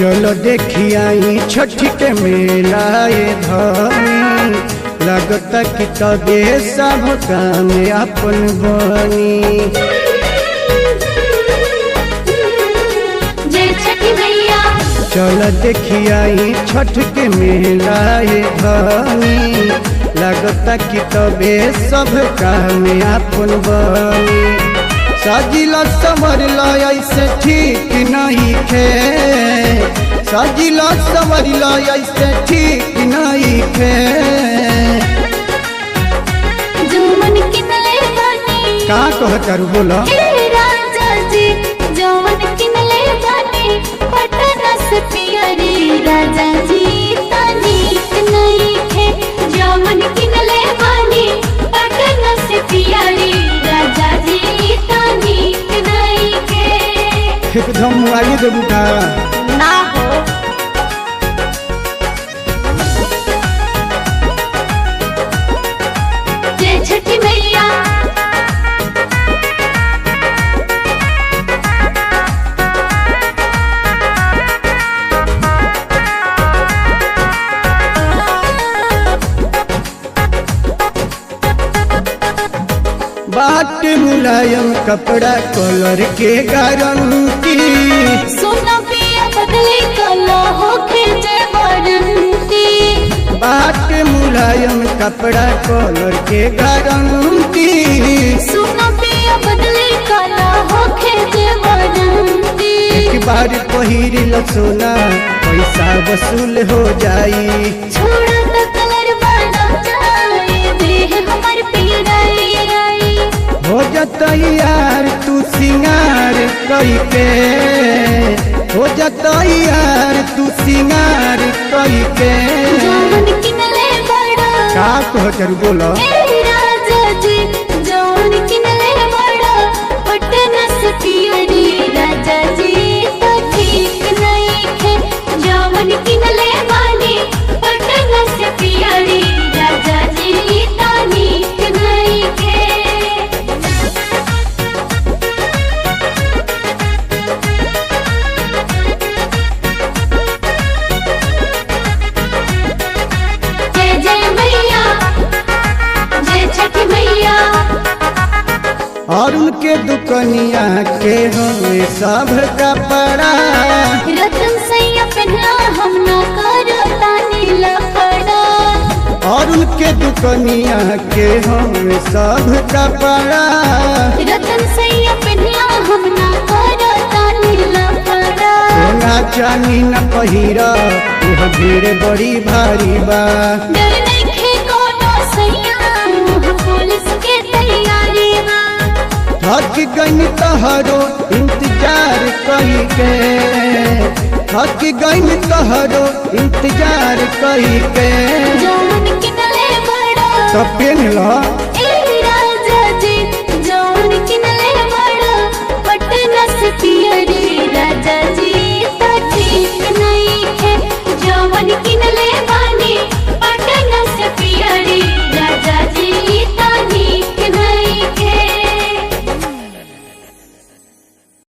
चलो देखियाई छठ के मेला ये धनी, लगता कि तबे सब काम अपन बनी। जय छठी मैया। चलो देखियाई छठ के मेला ये धनी, लगता कि तबे सब काम अपन बनी। सजिला संवरला ऐसे ठीक नहीं खे, सजिला संवरला ऐसे ठीक नहीं खे। जौवन किनले बानी का कहतारू बोला? हे राजा जी जौवन किनले बानी पटना से पियरी राजा जी तनिक नहीं खे। जौवन किनले बानी पटना से पियरी राजा जी तनिक नहीं खे। एकदम मुआई दे बुटा ना हो जय छठी मैया। बाट मुलायम कपड़ा कलर के गारंटी, सोना पिया बदले कला होके जय वारंटी। बाट मुलायम कपड़ा कलर के गारंटी। सोना पिया बदले कला होके जय वारंटी। एक बार पहिरल सोना पैसा वसूल हो जाई। छोड़ा त कलर बना जाए देह हमर पीराई। हो जतई यार तू सिंगार कई के, हो जतई यार तू सिंगार कई के। जौवन किनले बड़ा का कहतारू बोला? हे राजा जी जौवन किनले बड़ा पटना से पियरी राजा जी तो ठीक नहीं खे। जौवन किनले बानी पटना से पियरी राजा जी तो ठीक नहीं खे। जय जय मैया जय छठी मैया। और उनके दुकनिया के हमें सब कपड़ा, रतन सैया पहना हम न करो तानी लफड़ा। और उनके दुकनिया के हमें सब कपड़ा। रतन सैया पहना हम न करो तानी लफड़ा। सोना चांदी न पहिरा यह भीड़ बड़ी भारी बा। डर नइखे कोनो सैया मुँह पुलिस के तैयारी बा। थक गई तहरो इंतजार कही के, थक गई तहरो इंतजार कही के। जौवन किनले बड़ा तब पेन ला